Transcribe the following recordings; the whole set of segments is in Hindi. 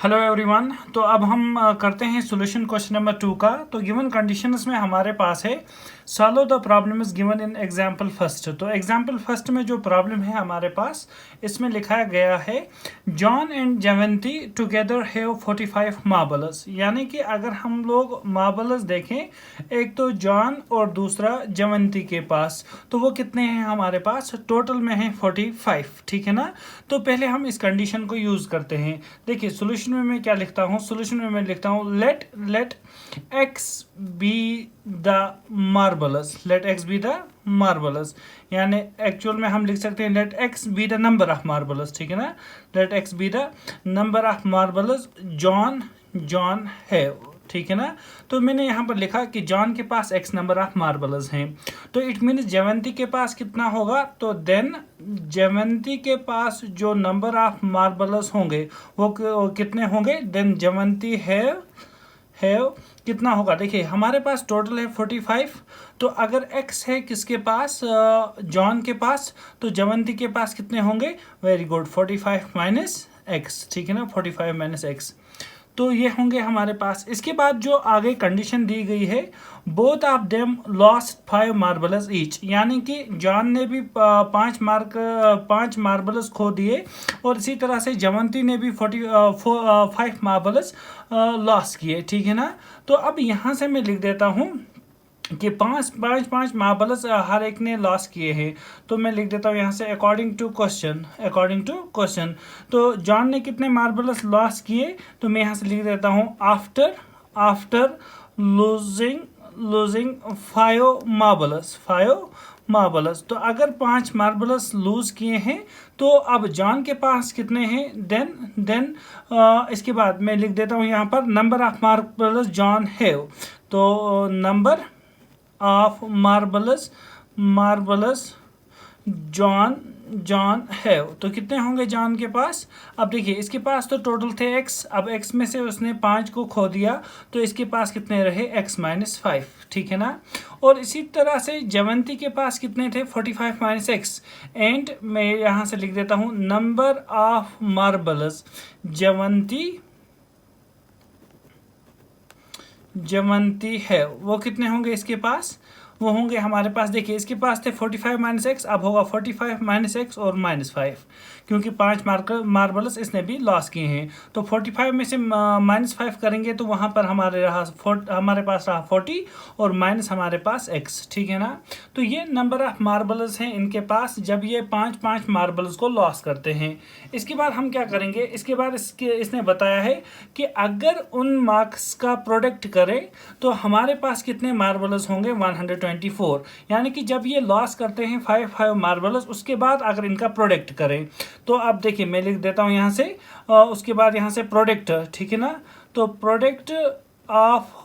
Hello everyone. तो अब हम करते हैं सॉल्यूशन क्वेश्चन नंबर 2 का। तो गिवन कंडीशंस में हमारे पास है solve the problem is given in example first. तो एग्जांपल फर्स्ट में जो प्रॉब्लम है हमारे पास इसमें लिखा गया है John and Jayanti together have 45 marbles. यानी कि अगर हम लोग मार्बल्स देखें, एक तो जॉन और दूसरा जयंती के पास, तो वो कितने हैं हमारे पास? टोटल में है 45। ठीक है ना। तो पहले हम इस कंडीशन को यूज करते हैं। देखिए सोल्यूशन में मैं क्या लिखता हूँ, सोल्यूशन में मैं लिखता हूँ let x be the marbles, let x be the marbles. यानी एक्चुअल में हम लिख सकते हैं let x be the number of marbles. ठीक है ना। Let x be the number of marbles जॉन है। ठीक है ना। तो मैंने यहाँ पर लिखा कि जॉन के पास एक्स नंबर ऑफ मार्बल्स हैं, तो इट मीन्स जयंती के पास कितना होगा? तो देन जयंती के पास जो नंबर ऑफ मार्बल्स होंगे वो कितने होंगे? देन जयंती हैव कितना होगा? देखिए हमारे पास टोटल है 45। तो अगर x है किसके पास? जॉन के पास। तो जयंती के पास कितने होंगे? Very good, 45 minus x. ठीक है ना, 45 माइनस एक्स। तो ये होंगे हमारे पास। इसके बाद जो आगे कंडीशन दी गई है, both of them lost 5 marbles each. यानी कि जॉन ने भी 5 मार्बल्स खो दिए और इसी तरह से जयंती ने भी 5 मार्बल्स लॉस किए। ठीक है ना। तो अब यहाँ से मैं लिख देता हूँ कि पाँच मार्बल्स हर एक ने लॉस किए हैं। तो मैं लिख देता हूँ यहाँ से अकॉर्डिंग टू क्वेश्चन। तो जॉन ने कितने मार्बल्स लॉस किए? तो मैं यहाँ से लिख देता हूँ आफ्टर लूजिंग 5 मार्बल्स। तो अगर 5 मार्बल्स लूज किए हैं तो अब जॉन के पास कितने हैं? देन इसके बाद मैं लिख देता हूँ यहाँ पर number of marbles John have. तो number of marbles John have, तो कितने होंगे जॉन के पास? अब देखिए इसके पास तो टोटल थे x, अब x में से उसने 5 को खो दिया, तो इसके पास कितने रहे? x minus 5। ठीक है ना। और इसी तरह से जयंती के पास कितने थे? 45 माइनस एक्स। एंड मैं यहाँ से लिख देता हूँ नंबर ऑफ मार्बल्स जयंती है, वो कितने होंगे इसके पास? वो होंगे हमारे पास, देखिए इसके पास थे 45 माइनस एक्स, अब होगा 45 माइनस एक्स और माइनस 5, क्योंकि 5 मार्बल्स इसने भी लॉस किए हैं। तो 45 में से माइनस 5 करेंगे तो वहाँ पर हमारे पास रहा 40 और माइनस हमारे पास x। ठीक है ना। तो ये नंबर ऑफ मार्बल्स हैं इनके पास जब ये 5 मार्बल्स को लॉस करते हैं। इसके बाद हम क्या करेंगे? इसके बाद इसने बताया है कि अगर उन मार्क्स का प्रोडक्ट करें तो हमारे पास कितने मार्बल्स होंगे? 124। यानी कि जब ये लॉस करते हैं 5 मार्बल्स, उसके बाद अगर इनका प्रोडक्ट करें तो अब देखिए मैं लिख देता हूँ यहाँ से उसके बाद यहाँ से प्रोडक्ट। ठीक है ना। तो प्रोडक्ट ऑफ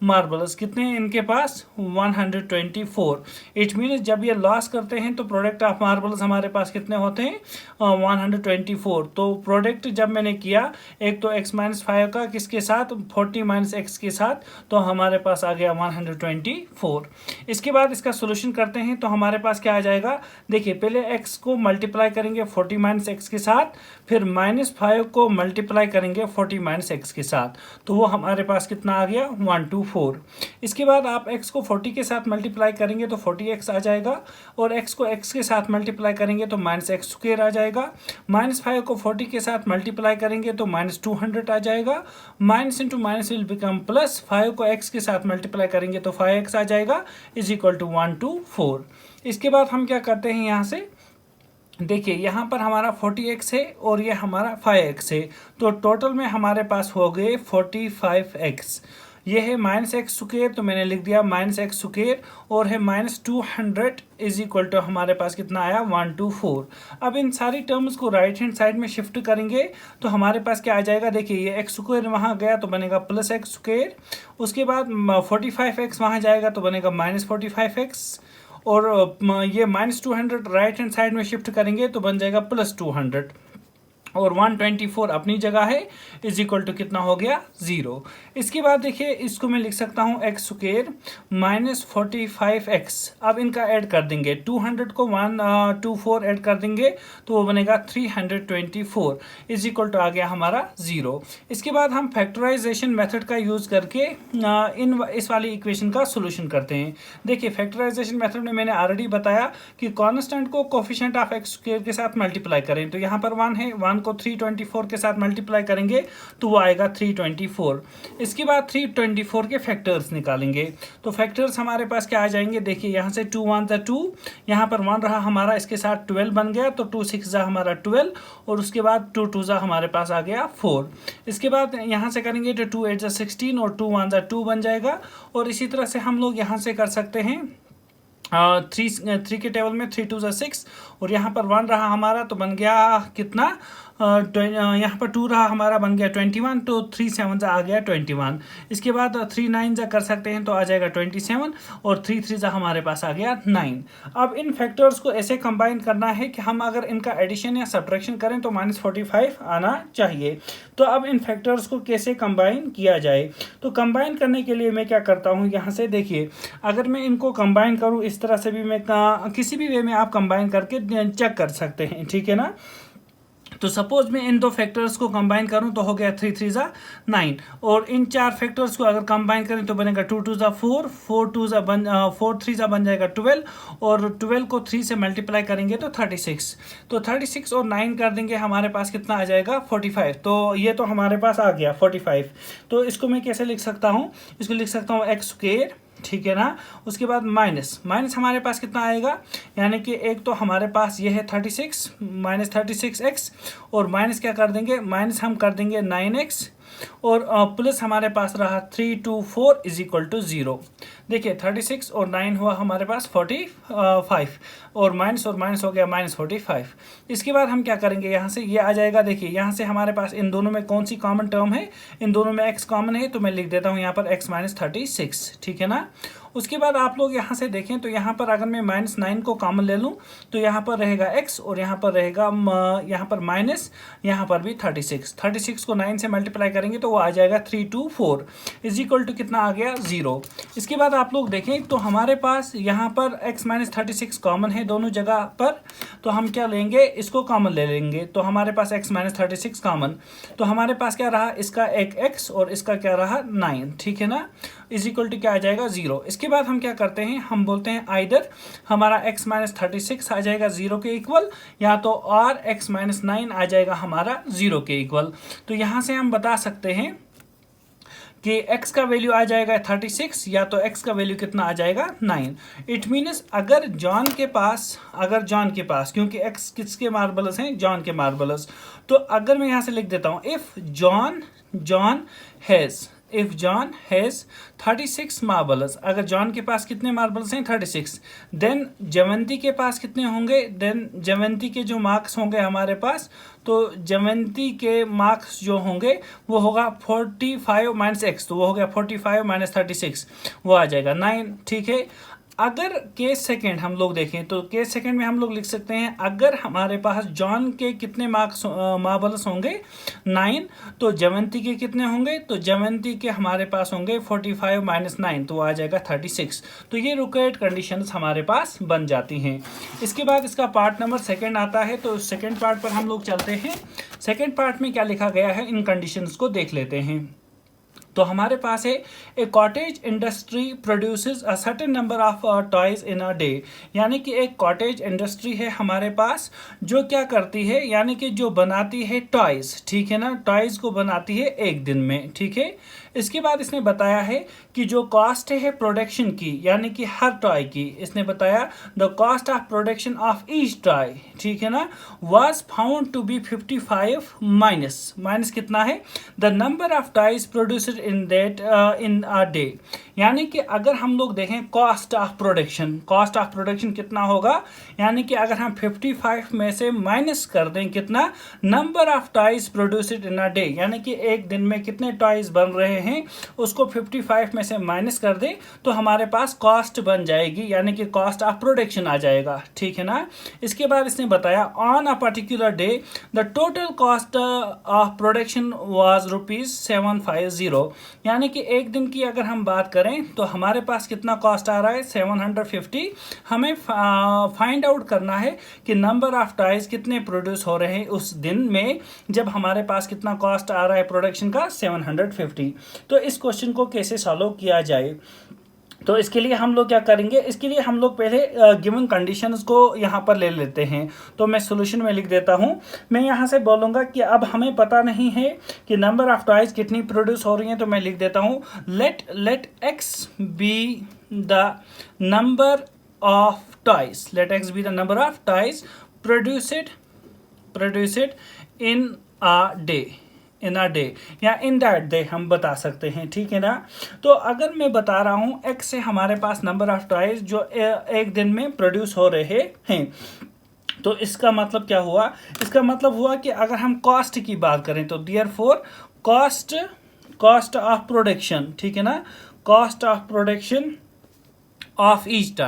मार्बल्स कितने हैं इनके पास? 124। इट मीन्स जब ये लॉस करते हैं तो प्रोडक्ट ऑफ मार्बल्स हमारे पास कितने होते हैं? 124। तो प्रोडक्ट जब मैंने किया, एक तो x माइनस 5 का किसके साथ? 40 माइनस एक्स के साथ, तो हमारे पास आ गया 124। इसके बाद इसका सोल्यूशन करते हैं तो हमारे पास क्या आ जाएगा? देखिए पहले x को मल्टीप्लाई करेंगे 40 माइनस एक्स के साथ, फिर माइनस 5 को मल्टीप्लाई करेंगे 40 माइनस एक्स के साथ, तो वो हमारे पास कितना आ गया? 124। इसके बाद आप x को 40 के साथ मल्टीप्लाई करेंगे तो 40x आ जाएगा, और x को x के साथ मल्टीप्लाई करेंगे तो माइनस एक्स स्क्वायर आ जाएगा। माइनस 5 को 40 के साथ मल्टीप्लाई करेंगे तो माइनस 200 आ जाएगा। Minus into minus will become plus, 5 को x के साथ मल्टीप्लाई करेंगे तो 5x आ जाएगा इज इक्वल टू 124। इसके बाद हम क्या करते हैं यहाँ से? देखिए यहाँ पर हमारा 40x है और ये हमारा 5x है, तो टोटल में हमारे पास हो गए 45x। ये है माइनस एक्स स्क्वायर, तो मैंने लिख दिया माइनस एक्स स्क्वायर, और है माइनस 200 इज इक्वल टू हमारे पास कितना आया? 124। अब इन सारी टर्म्स को राइट हैंड साइड में शिफ्ट करेंगे तो हमारे पास क्या आ जाएगा? देखिए ये एक्स स्क्वायर वहाँ गया तो बनेगा प्लस एक्स स्क्वायर, उसके बाद 45x वहाँ जाएगा तो बनेगा माइनस 45x, और ये माइनस 200 राइट हैंड साइड में शिफ्ट करेंगे तो बन जाएगा प्लस 200। और 124 अपनी जगह है, इज इक्वल टू कितना हो गया 0। इसके बाद देखिए इसको मैं लिख सकता हूँ एक्स स्क्वेयर माइनस 45x। अब इनका ऐड कर देंगे, 200 को 124 ऐड कर देंगे तो वो बनेगा 324 इज इक्वल टू आ गया हमारा 0। इसके बाद हम फैक्टराइजेशन मेथड का यूज़ करके इस वाली इक्वेशन का सोल्यूशन करते हैं। देखिए फैक्टराइजेशन मेथड में मैंने ऑलरेडी बताया कि कॉन्स्टेंट को कोफिशिएंट ऑफ एक्स स्क्वेयर के साथ मल्टीप्लाई करें। तो यहाँ पर 1 है, 1 को 324 के साथ मल्टीप्लाई करेंगे तो वो आएगा 324। इसके बाद 324 के फैक्टर्स निकालेंगे। तो फैक्टर्स हमारे पास क्या आ जाएंगे, देखिए यहाँ से 2 1 2, यहाँ पर 1 रहा हमारा, इसके साथ 12 बन गया तो 2 6 जा हमारा 12, और उसके बाद 2 2 जा हमारे पास आ गया 4। इसके बाद यहाँ से करेंगे तो 2 8 जा 16 और 2 1 जा 2 बन जाएगा। और इसी तरह से हम लोग यहाँ से कर सकते हैं 3 के टेबल में 3 2 जा 6, और यहाँ पर 1 रहा हमारा तो बन गया कितना, यहाँ पर 2 रहा हमारा बन गया 21, तो 3 7 जा आ गया 21। इसके बाद 3 9 जा कर सकते हैं तो आ जाएगा 27, और 3 3 जा हमारे पास आ गया 9। अब इन फैक्टर्स को ऐसे कंबाइन करना है कि हम अगर इनका एडिशन या सब्ट्रैक्शन करें तो -45 आना चाहिए। तो अब इन फैक्टर्स को कैसे कंबाइन किया जाए, तो कंबाइन करने के लिए मैं क्या करता हूँ, यहाँ से देखिए अगर मैं इनको कंबाइन करूँ इस तरह से भी मैं किसी भी वे में आप कंबाइन करके चेक कर सकते हैं, ठीक है ना। तो सपोज मैं इन दो फैक्टर्स को कंबाइन करूं तो हो गया 3 3 जा 9, और इन 4 फैक्टर्स को अगर कंबाइन करें तो बनेगा 2 2 जा 4, 4 3 जा बन जाएगा 12, और 12 को 3 से मल्टीप्लाई करेंगे तो 36, तो 36 और 9 कर देंगे हमारे पास कितना आ जाएगा 45। तो ये तो हमारे पास आ गया 45। तो इसको मैं कैसे लिख सकता हूँ, इसको लिख सकता हूँ एक्स स्क्वेयर, ठीक है ना। उसके बाद माइनस हमारे पास कितना आएगा, यानी कि एक तो हमारे पास ये है 36 माइनस 36x, और माइनस क्या कर देंगे, माइनस हम कर देंगे 9x, और प्लस हमारे पास रहा 3 2 4 इज इक्वल टू 0। देखिए 36 और 9 हुआ हमारे पास 45, और माइनस हो गया -45। इसके बाद हम क्या करेंगे, यहाँ से ये आ जाएगा, देखिए यहाँ से हमारे पास इन दोनों में कौन सी कॉमन टर्म है, इन दोनों में x कॉमन है, तो मैं लिख देता हूँ यहाँ पर x -36, ठीक है ना। उसके बाद आप लोग यहाँ से देखें तो यहाँ पर अगर मैं -9 को कॉमन ले लूँ तो यहाँ पर रहेगा x, और यहाँ पर रहेगा यहाँ पर माइनस, यहाँ पर भी 36 को 9 से मल्टीप्लाई करेंगे तो वो आ जाएगा 324 इज इक्वल टू कितना आ गया 0। इसके बाद आप लोग देखें तो हमारे पास यहाँ पर x -36 कॉमन है दोनों जगह पर, तो हम क्या लेंगे, इसको कॉमन ले लेंगे, तो हमारे पास x -36 कॉमन, तो हमारे पास क्या रहा, इसका एक x और इसका क्या रहा 9, ठीक है ना, इज इक्वल टू क्या आ जाएगा 0। इसके बाद हम क्या करते हैं, हम बोलते हैं आइदर हमारा x -36 आ जाएगा 0 के इक्वल, या तो और x -9 आ जाएगा हमारा 0 के इक्वल। तो यहाँ से हम बता सकते हैं कि x का वैल्यू आ जाएगा 36, या तो x का वैल्यू कितना आ जाएगा 9। इट मीन्स अगर जॉन के पास क्योंकि x किसके मार्बल्स हैं, जॉन के मार्बल्स, तो अगर मैं यहाँ से लिख देता हूँ इफ जॉन हैज़ 36 मार्बल्स, अगर जॉन के पास कितने मार्बल्स हैं 36, देन जयवंती के पास कितने होंगे, देन जयवंती के जो मार्क्स होंगे हमारे पास, तो जयवंती के मार्क्स जो होंगे वो होगा 45 माइनस x, तो वो हो गया 45 माइनस 36, वो आ जाएगा 9, ठीक है। अगर केस सेकंड हम लोग देखें तो केस सेकंड में हम लोग लिख सकते हैं अगर हमारे पास जॉन के कितने मार्बल्स होंगे 9, तो जयवंती के कितने होंगे, तो जयवंती के हमारे पास होंगे 45 माइनस 9, तो आ जाएगा 36। तो ये रिक्वायर्ड कंडीशंस हमारे पास बन जाती हैं। इसके बाद इसका पार्ट नंबर 2 आता है, तो सेकेंड पार्ट पर हम लोग चलते हैं। सेकेंड पार्ट में क्या लिखा गया है, इन कंडीशंस को देख लेते हैं। तो हमारे पास है a cottage industry produces a certain number of toys in a day, यानी कि एक कॉटेज इंडस्ट्री है हमारे पास जो क्या करती है, यानी कि जो बनाती है टॉयज, ठीक है ना, टॉयज को बनाती है एक दिन में, ठीक है। इसके बाद इसने बताया है कि जो कॉस्ट है प्रोडक्शन की, यानी कि हर टॉय की, इसने बताया the cost of production of each toy, ठीक है ना, was found to be 55 minus कितना है, the number of toys produced in a day, यानी कि अगर हम लोग देखें कॉस्ट ऑफ प्रोडक्शन कितना होगा, यानी कि अगर हम 55 में से माइनस कर दें कितना, number of toys produced in a day, यानी कि एक दिन में कितने टॉयज बन रहे हैं उसको 55 में से माइनस कर दें तो हमारे पास कॉस्ट बन जाएगी, यानी कि कॉस्ट ऑफ प्रोडक्शन आ जाएगा, ठीक है ना। इसके बाद इसने बताया on a particular day the total cost of production was ₹750, यानी कि एक दिन की अगर हम बात करें तो हमारे पास कितना कॉस्ट आ रहा है 750। हमें फाइंड आउट करना है कि नंबर ऑफ टाइज कितने प्रोड्यूस हो रहे हैं उस दिन में, जब हमारे पास कितना कॉस्ट आ रहा है प्रोडक्शन का 750। तो इस क्वेश्चन को कैसे सॉल्व किया जाए, तो इसके लिए हम लोग क्या करेंगे, इसके लिए हम लोग पहले गिवन कंडीशंस को यहाँ पर ले लेते हैं। तो मैं सॉल्यूशन में लिख देता हूँ, मैं यहाँ से बोलूँगा कि अब हमें पता नहीं है कि नंबर ऑफ टॉयज कितनी प्रोड्यूस हो रही हैं, तो मैं लिख देता हूँ let x be the number of toys, let x be the number of toys produced in a day, in a day या इन दैट डे हम बता सकते हैं, ठीक है ना। तो अगर मैं बता रहा हूँ एक्स से हमारे पास नंबर ऑफ टॉयज जो एक दिन में प्रोड्यूस हो रहे हैं, तो इसका मतलब क्या हुआ, इसका मतलब हुआ कि अगर हम कॉस्ट की बात करें तो देयरफॉर कॉस्ट ऑफ प्रोडक्शन, ठीक है ना, cost of production of each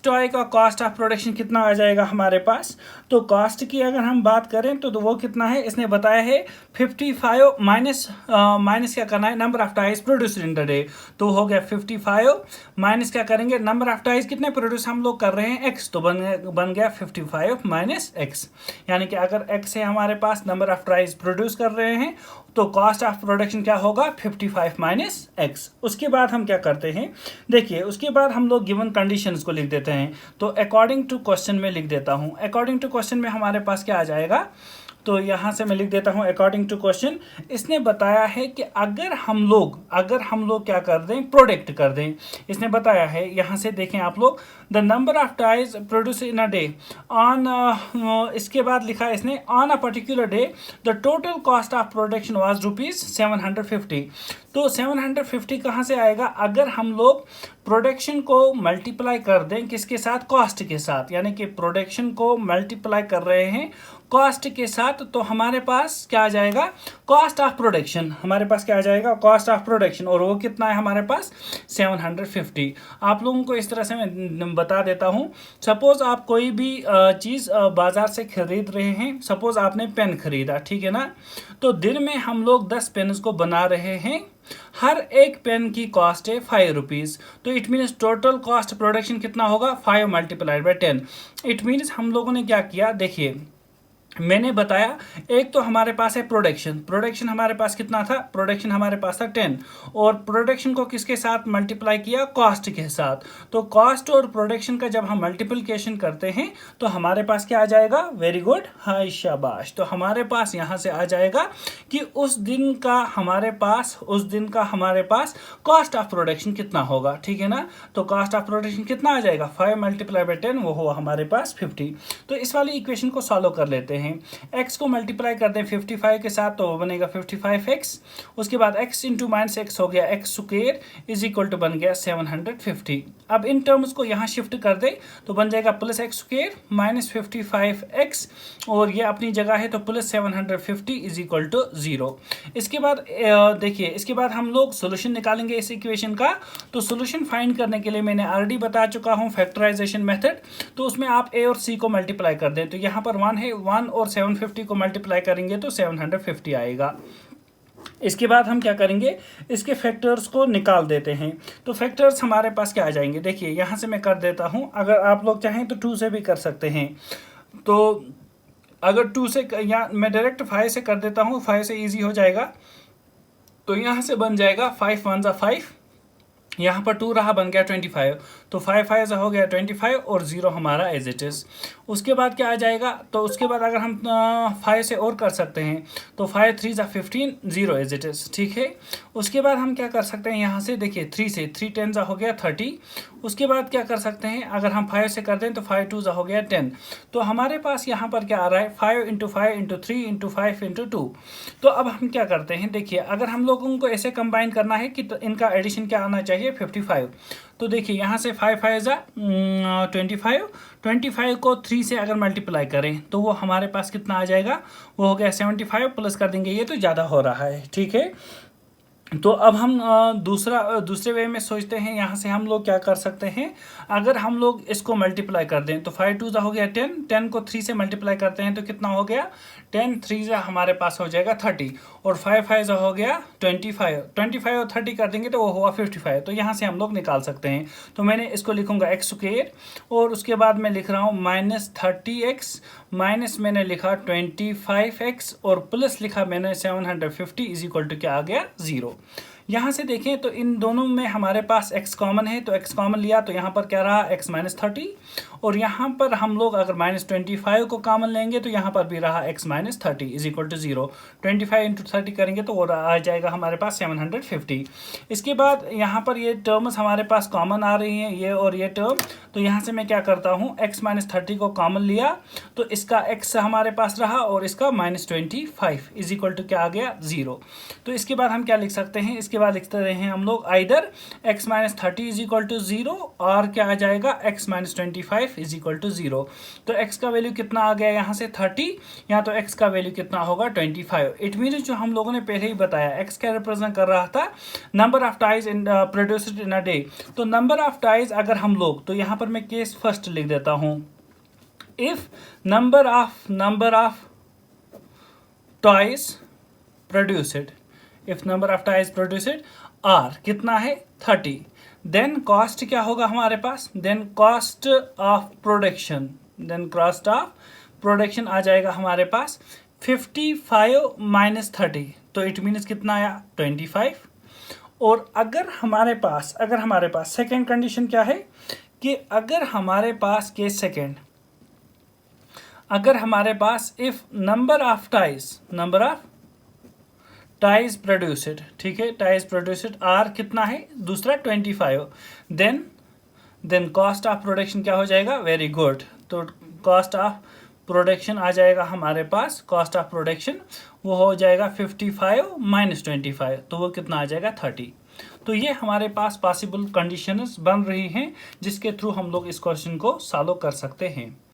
toy का कॉस्ट ऑफ प्रोडक्शन कितना आ जाएगा हमारे पास। तो कॉस्ट की अगर हम बात करें तो वो कितना है, इसने बताया है 55 माइनस क्या करना है, number of toys produced in the day, तो हो गया 55 माइनस क्या करेंगे, नंबर ऑफ टॉयज कितने प्रोड्यूस हम लोग कर रहे हैं एक्स, तो बन गया 55 माइनस एक्स, यानी कि अगर एक्स है हमारे पास नंबर ऑफ टॉयज प्रोड्यूस कर रहे हैं तो कॉस्ट ऑफ प्रोडक्शन क्या होगा 55 माइनस एक्स। उसके बाद हम क्या करते हैं, देखिए उसके बाद हम लोग गिवन कंडीशंस को लिख देते हैं। तो अकॉर्डिंग टू क्वेश्चन में लिख देता हूं, अकॉर्डिंग टू क्वेश्चन में हमारे पास क्या आ जाएगा, तो यहाँ से मैं लिख देता हूँ अकॉर्डिंग टू क्वेश्चन। इसने बताया है कि अगर हम लोग क्या कर दें, प्रोडक्ट कर दें, इसने बताया है, यहाँ से देखें आप लोग, the number of ties produce in a day on, इसके बाद लिखा है इसने on a particular day the total cost of production was ₹750। तो 750 कहाँ से आएगा, अगर हम लोग प्रोडक्शन को मल्टीप्लाई कर दें किसके साथ, कॉस्ट के साथ, यानी कि प्रोडक्शन को मल्टीप्लाई कर रहे हैं कॉस्ट के साथ, तो हमारे पास क्या आ जाएगा, कॉस्ट ऑफ प्रोडक्शन, हमारे पास क्या आ जाएगा, कॉस्ट ऑफ प्रोडक्शन, और वो कितना है हमारे पास 750। आप लोगों को इस तरह से मैं बता देता हूँ, सपोज आप कोई भी चीज़ बाजार से खरीद रहे हैं, सपोज आपने पेन खरीदा, ठीक है ना, तो दिन में हम लोग 10 पेन को बना रहे हैं, हर एक पेन की कॉस्ट है ₹5, तो it means total cost production कितना होगा 5 मल्टीप्लाइड बाय 10। इट मीन्स हम लोगों ने क्या किया, देखिए मैंने बताया, एक तो हमारे पास है प्रोडक्शन हमारे पास कितना था, प्रोडक्शन हमारे पास था 10, और प्रोडक्शन को किसके साथ मल्टीप्लाई किया, कॉस्ट के साथ। तो कॉस्ट और प्रोडक्शन का जब हम मल्टीप्लिकेशन करते हैं तो हमारे पास क्या आ जाएगा, वेरी गुड, हाय शाबाश, तो हमारे पास यहाँ से आ जाएगा कि उस दिन का हमारे पास कॉस्ट ऑफ प्रोडक्शन कितना होगा, ठीक है ना। तो कॉस्ट ऑफ प्रोडक्शन कितना आ जाएगा, 5 मल्टीप्लाई बाय 10, वो हुआ हमारे पास 50। तो इस वाली इक्वेशन को सॉल्व कर लेते हैं, x को मल्टीप्लाई कर दें 55 के साथ तो वो बनेगा 55x, उसके बाद x इंटू माइनस एक्स हो गया x square is equal to बन गया 750। अब इन टर्म्स को यहाँ शिफ्ट कर दे तो बन जाएगा plus x square minus 55x, और ये अपनी जगह है तो प्लस 750 इज इक्वल टू 0। इसके बाद देखिए, इसके बाद हम लोग सोल्यूशन निकालेंगे इस इक्वेशन का। तो सोल्यूशन फाइंड करने के लिए मैंने ऑलरेडी बता चुका हूँ फैक्टराइजेशन मेथड, तो उसमें आप a और c को मल्टीप्लाई कर दें, तो यहाँ पर 1 है, 1 और 750 को मल्टीप्लाई करेंगे तो 750 आएगा। इसके बाद हम क्या करेंगे, इसके फैक्टर्स को निकाल देते हैं। तो फैक्टर्स हमारे पास क्या आ जाएंगे, देखिए यहाँ से मैं कर देता हूँ, अगर आप लोग चाहें तो 2 से भी कर सकते हैं। तो अगर 2 से, या मैं डायरेक्ट 5 से कर देता हूँ, 5 से इजी हो जाएगा। तो यहाँ से बन जाएगा 5 1 जा 5, यहाँ पर 2 रहा, बन गया 25, तो 5 5 हो गया 25 और 0 हमारा एज इट इज़। उसके बाद क्या आ जाएगा, तो उसके बाद अगर हम 5 से और कर सकते हैं तो 5 3 जा 15, 0 एज इट इज़, ठीक है। उसके बाद हम क्या कर सकते हैं, यहाँ से देखिए 3 से 3 10 जा हो गया 30। उसके बाद क्या कर सकते हैं, अगर हम 5 से कर दें तो 5 2 जा हो गया 10। तो हमारे पास यहाँ पर क्या आ रहा है, 5 इंटू 5 इंटू 3 इंटू 5 इंटू 2। तो अब हम क्या करते हैं, देखिए अगर हम लोगों को ऐसे कंबाइन करना है कि तो इनका एडिशन क्या आना चाहिए 55। तो देखिए यहाँ से 5 5 जा 25 को 3 से अगर मल्टीप्लाई करें तो वो हमारे पास कितना आ जाएगा, वो हो गया 75, प्लस कर देंगे, ये तो ज़्यादा हो रहा है, ठीक है। तो अब हम दूसरे वे में सोचते हैं। यहाँ से हम लोग क्या कर सकते हैं, अगर हम लोग इसको मल्टीप्लाई कर दें तो 5 2 हो गया 10, 10 को 3 से मल्टीप्लाई करते हैं तो कितना हो गया 10, 3 हमारे पास हो जाएगा 30, और 5 5 हो गया 25, 25 और 30 कर देंगे तो वो हुआ 55। तो यहाँ से हम लोग निकाल सकते हैं। तो मैंने इसको लिखूंगा एक्स स्क्वायर, और उसके बाद मैं लिख रहा हूँ -30x, माइनस मैंने लिखा 25x, और प्लस लिखा मैंने 750 इज इक्वल टू क्या आ गया 0। यहाँ से देखें तो इन दोनों में हमारे पास x कॉमन है, तो x कॉमन लिया तो यहाँ पर क्या रहा x -30, और यहाँ पर हम लोग अगर -25 को कॉमन लेंगे तो यहाँ पर भी रहा x -30 is equal to 0। 25 into 30 करेंगे तो वो आ जाएगा हमारे पास 750। इसके बाद यहाँ पर ये टर्म्स हमारे पास कॉमन आ रही हैं, ये और ये टर्म। तो यहाँ से मैं क्या करता हूँ, x -30 को कॉमन लिया तो इसका x हमारे पास रहा, और इसका -25 इज इक्वल टू क्या आ गया 0। तो इसके बाद हम क्या लिख सकते हैं, इसके बाद लिखते रहे हैं हम लोग either x -30 is equal to 0, और क्या आ जाएगा x -25 इज इक्वल टू 0। तो x का वैल्यू कितना आ गया यहाँ से 30, यहाँ तो x का वैल्यू कितना होगा 25। इट मीन जो हम लोगों ने पहले ही बताया x क्या रिप्रेजेंट कर रहा था, number of ties in produced in a day. तो नंबर ऑफ टाइज अगर हम लोग, तो यहाँ पर मैं केस फर्स्ट लिख देता हूँ, if number of toys produced, if number of toys produced are कितना है 30, देन कॉस्ट क्या होगा हमारे पास, देन कॉस्ट ऑफ प्रोडक्शन, आ जाएगा हमारे पास 55 - 30, तो इट मीन्स कितना आया 25। और अगर हमारे पास सेकेंड कंडीशन क्या है कि अगर हमारे पास केस सेकेंड, अगर हमारे पास if number of ties produced, ठीक है, टाइज प्रोड्यूस्ड आर कितना है दूसरा 25, देन कॉस्ट ऑफ प्रोडक्शन क्या हो जाएगा, वेरी गुड। तो कॉस्ट ऑफ प्रोडक्शन आ जाएगा हमारे पास, कॉस्ट ऑफ प्रोडक्शन वो हो जाएगा 55 - 25, तो वो कितना आ जाएगा 30। तो ये हमारे पास पॉसिबल कंडीशंस बन रही हैं जिसके थ्रू हम लोग इस क्वेश्चन को सॉल्व कर सकते हैं।